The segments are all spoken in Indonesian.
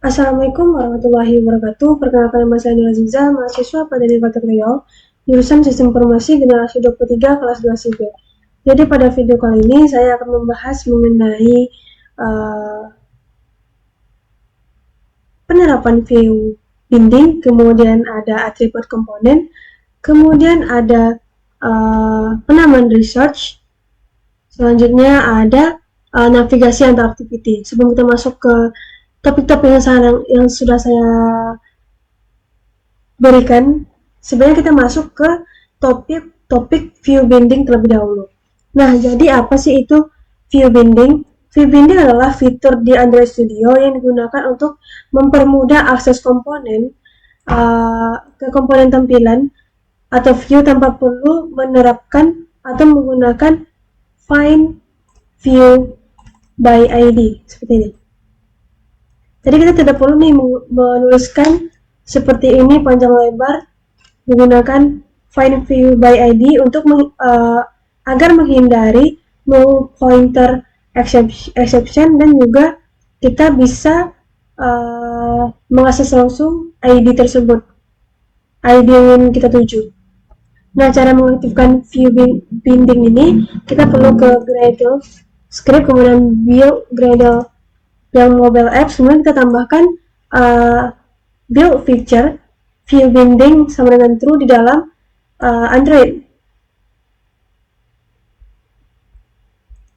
Assalamualaikum warahmatullahi wabarakatuh. Perkenalkan nama saya Nila Ziza, mahasiswa pada Universitas Riau, jurusan Sistem Informasi Generasi 23 kelas 2 SIB. Jadi pada video kali ini saya akan membahas mengenai penerapan view binding, kemudian ada atribut komponen, kemudian ada penamaan research, selanjutnya ada navigasi antar activity. Sebelum kita masuk ke topik-topik yang sudah saya berikan, sebenarnya kita masuk ke topik view binding terlebih dahulu. Nah, jadi apa sih itu view binding? View binding adalah fitur di Android Studio yang digunakan untuk mempermudah akses komponen ke komponen tampilan atau view tanpa perlu menerapkan atau menggunakan find view by ID seperti ini. Jadi kita tidak perlu nih menuliskan seperti ini panjang lebar menggunakan find view by ID untuk agar menghindari null pointer exception, dan juga kita bisa mengakses langsung ID tersebut, ID yang ingin kita tuju. Nah, cara mengaktifkan view binding ini kita perlu ke Gradle script, kemudian build Gradle yang mobile apps, kemudian kita tambahkan build feature view binding sama dengan true di dalam Android.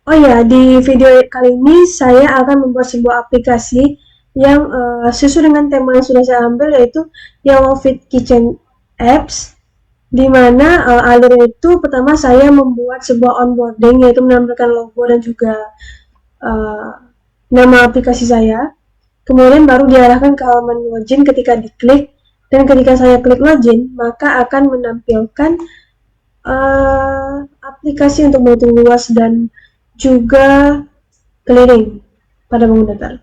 Oh ya, di video kali ini saya akan membuat sebuah aplikasi yang sesuai dengan tema yang sudah saya ambil, yaitu Yellow Fit Kitchen Apps, di mana alurnya itu pertama saya membuat sebuah onboarding, yaitu menampilkan logo dan juga nama aplikasi saya, kemudian baru diarahkan ke halaman login ketika diklik, dan ketika saya klik login maka akan menampilkan aplikasi untuk menghitung luas dan juga keliling pada menggunakan.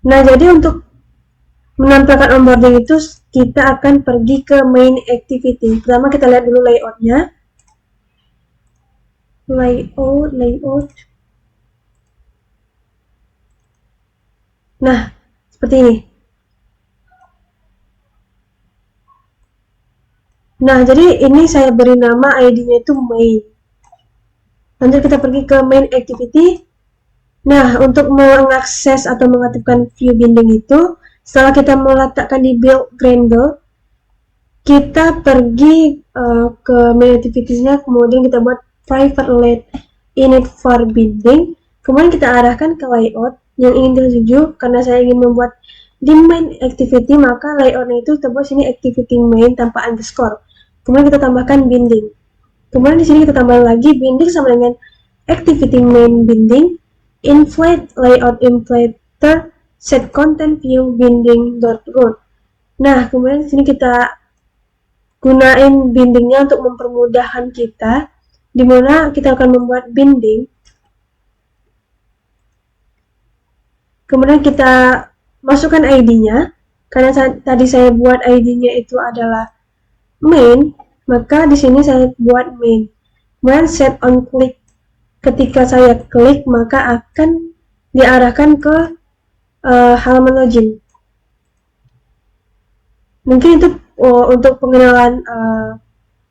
Nah, jadi untuk menampilkan onboarding itu kita akan pergi ke main activity. Pertama kita lihat dulu layoutnya. Layout. Nah, seperti ini. Nah, jadi ini saya beri nama ID-nya itu main. Lanjut kita pergi ke main activity. Nah, untuk mengakses atau mengaktifkan view binding itu, setelah kita meletakkan di build Gradle, kita pergi ke main activity-nya, kemudian kita buat private let init for binding, kemudian kita arahkan ke layout yang ingin dituju. Karena saya ingin membuat di main activity, maka layoutnya itu kita buat sini activity main tanpa underscore, kemudian kita tambahkan binding. Kemudian di sini kita tambahkan lagi binding sama dengan activity main binding, inflate layout inflator, set content view binding .root. Nah, kemudian di sini kita gunain bindingnya untuk mempermudahkan kita, dimana kita akan membuat binding. Kemudian kita masukkan ID-nya, karena tadi saya buat ID-nya itu adalah main, maka di sini saya buat main. Kemudian set on click, ketika saya klik maka akan diarahkan ke halaman login. Mungkin itu untuk pengenalan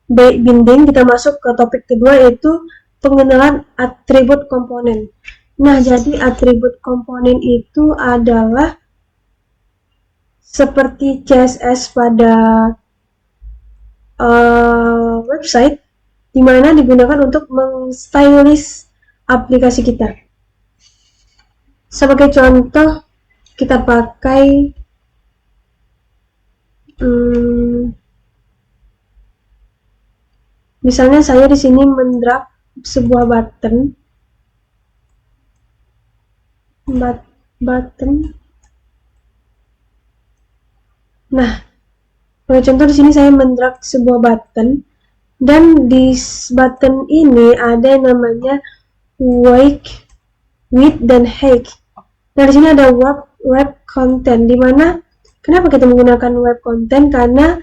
binding. Kita masuk ke topik kedua, yaitu pengenalan atribut komponen. Nah, jadi atribut komponen itu adalah seperti CSS pada website, dimana digunakan untuk mengstylish aplikasi kita. Sebagai contoh, kita pakai misalnya saya di sini mendrag sebuah button. Nah, sebagai contoh di sini saya mendrag sebuah button, dan di button ini ada yang namanya wake, width, dan height. Nah, di sini ada web content, dimana kenapa kita menggunakan web content? Karena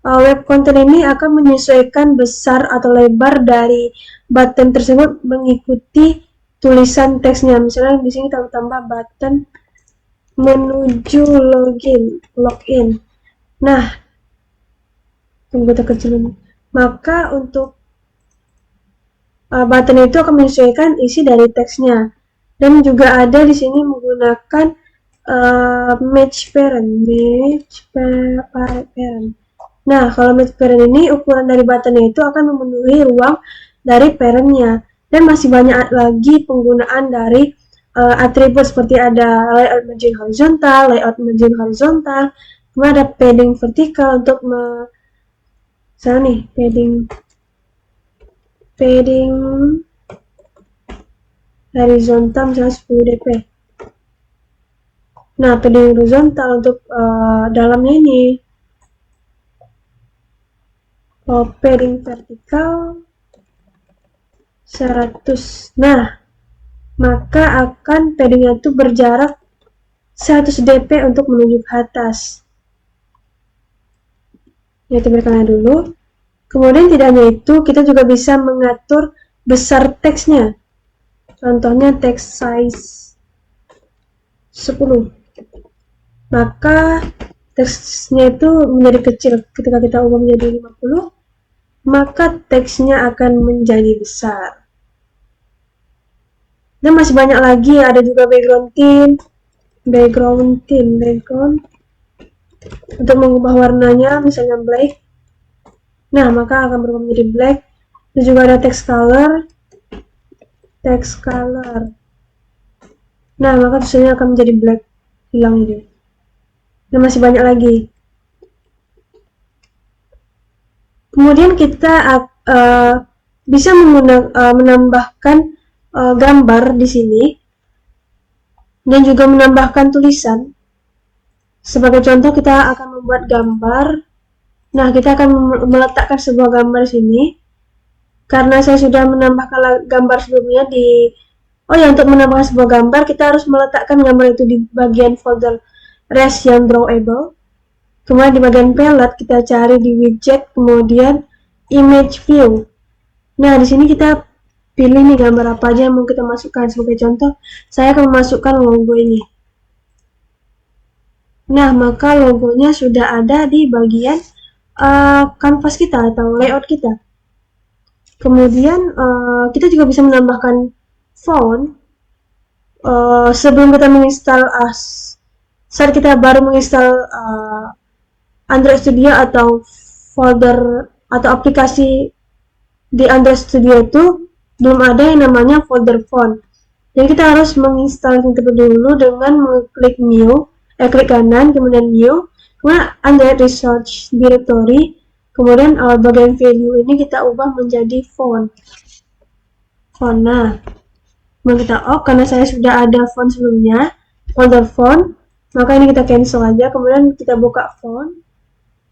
web content ini akan menyesuaikan besar atau lebar dari button tersebut mengikuti tulisan teksnya. Misalnya di sini kita tambah button menuju login. Nah, tunggu kita kecilin. Maka untuk button itu akan menyesuaikan isi dari teksnya. Dan juga ada di sini menggunakan match parent. Nah, kalau match parent ini ukuran dari buttonnya itu akan memenuhi ruang dari parentnya. Dan masih banyak lagi penggunaan dari atribut seperti ada layout margin horizontal, kemudian ada padding vertikal untuk misalnya nih padding horizontal misalnya 10 dp. Nah, padding horizontal untuk dalamnya ini. Padding vertikal 100. Nah, maka akan paddingnya itu berjarak 100 dp untuk menuju ke atas. Ya, kita berikannya dulu. Kemudian tidak hanya itu, kita juga bisa mengatur besar teksnya. Contohnya text size 10. Maka teksnya itu menjadi kecil. Ketika kita ubah menjadi 50, maka teksnya akan menjadi besar. Dan masih banyak lagi, ada juga background tint untuk mengubah warnanya, misalnya black. Nah, maka akan berubah menjadi black. Dan juga ada text color. Nah, maka tulisannya akan menjadi black, hilang ini. Dan masih banyak lagi. Kemudian kita bisa menambahkan gambar di sini dan juga menambahkan tulisan. Sebagai contoh, kita akan membuat gambar. Nah, kita akan meletakkan sebuah gambar di sini. Karena saya sudah menambahkan gambar sebelumnya untuk menambahkan sebuah gambar, kita harus meletakkan gambar itu di bagian folder res yang drawable. Kemudian di bagian palette kita cari di widget, kemudian image view. Nah, di sini kita pilih nih gambar apa aja yang mau kita masukkan. Sebagai contoh, saya akan memasukkan logo ini. Nah, maka logonya sudah ada di bagian kanvas kita atau layout kita. Kemudian kita juga bisa menambahkan font sebelum kita menginstal saat kita baru menginstal Android Studio atau folder atau aplikasi di Android Studio itu belum ada yang namanya folder font. Jadi kita harus menginstal terlebih dulu dengan mengklik new, klik kanan, kemudian new, kemudian Android Research Directory, kemudian bagian value ini kita ubah menjadi font. Nah, kita karena saya sudah ada font sebelumnya, folder font, maka ini kita cancel aja, kemudian kita buka font.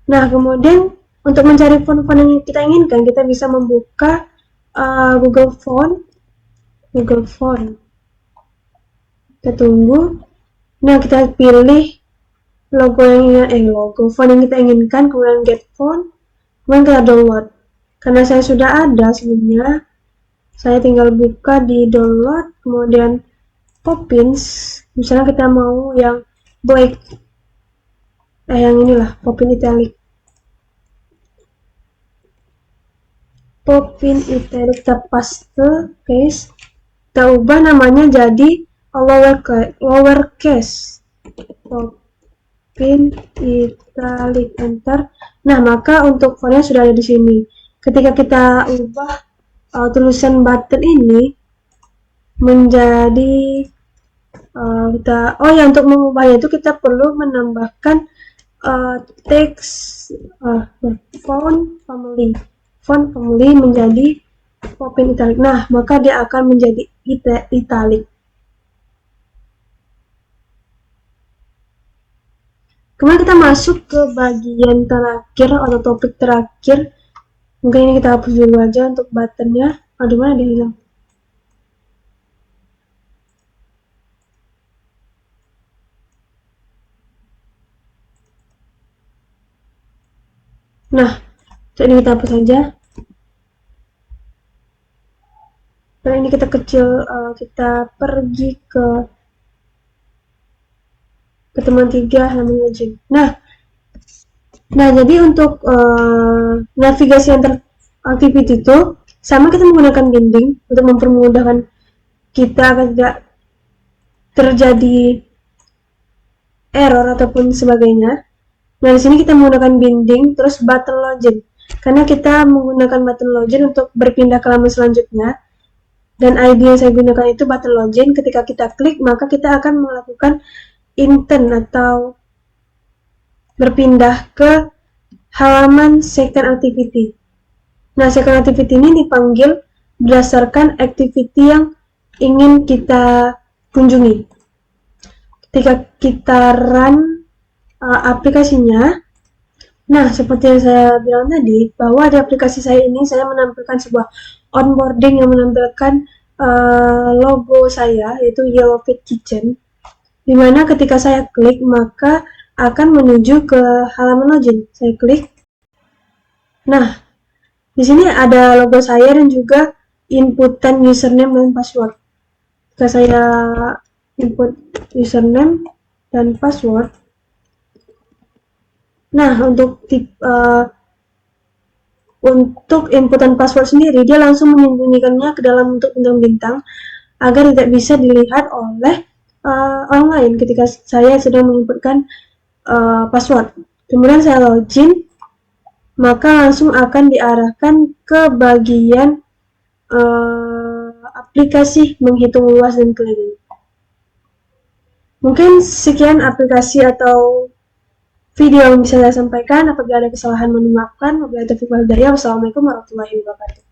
Nah, kemudian untuk mencari font-font yang kita inginkan, kita bisa membuka Google Font. Kita tunggu. Nah, kita pilih font yang kita inginkan, kemudian get font, kemudian kita download. Karena saya sudah ada sebelumnya, saya tinggal buka di download, kemudian Poppins. Misalnya kita mau yang black, yang inilah Poppin italic. Poppin italic, kita paste, kita ubah namanya jadi lowercase. Poppin italic, enter. Nah, maka untuk fontnya sudah ada di sini. Ketika kita ubah tulisan button ini menjadi untuk mengubahnya itu kita perlu menambahkan teks font family menjadi Poppin italic. Nah, maka dia akan menjadi italic. Kemudian kita masuk ke bagian terakhir atau topik terakhir. Mungkin ini kita hapus dulu aja untuk buttonnya. Aduh, mana dia hilang? Nah, ini kita hapus saja. Nah, ini kita pergi ke ini, kita pergi ke ketemuan 3 halaman login. Nah jadi untuk navigasi antar activity itu sama, kita menggunakan binding untuk mempermudahkan kita agar tidak terjadi error ataupun sebagainya. Nah, di sini kita menggunakan binding terus button login. Karena kita menggunakan button login untuk berpindah ke halaman selanjutnya. Dan ID yang saya gunakan itu button login. Ketika kita klik, maka kita akan melakukan intern atau berpindah ke halaman second activity. Nah, second activity ini dipanggil berdasarkan activity yang ingin kita kunjungi. Ketika kita run aplikasinya, nah seperti yang saya bilang tadi, bahwa di aplikasi saya ini saya menampilkan sebuah onboarding yang menampilkan logo saya, yaitu Yellow Fit Kitchen, dimana ketika saya klik maka akan menuju ke halaman login. Saya klik. Nah, di sini ada logo saya dan juga inputan username dan password. Jika saya input username dan password, nah untuk inputan password sendiri, dia langsung menyembunyikannya ke dalam bentuk bintang-bintang agar tidak bisa dilihat oleh orang lain ketika saya sedang menginputkan password. Kemudian saya login, maka langsung akan diarahkan ke bagian aplikasi menghitung luas dan keliling. Mungkin sekian aplikasi atau video yang bisa saya sampaikan. Apabila ada kesalahan, mohon dimaafkan. Wabillahi taufiq wal hidayah. Wassalamualaikum warahmatullahi wabarakatuh.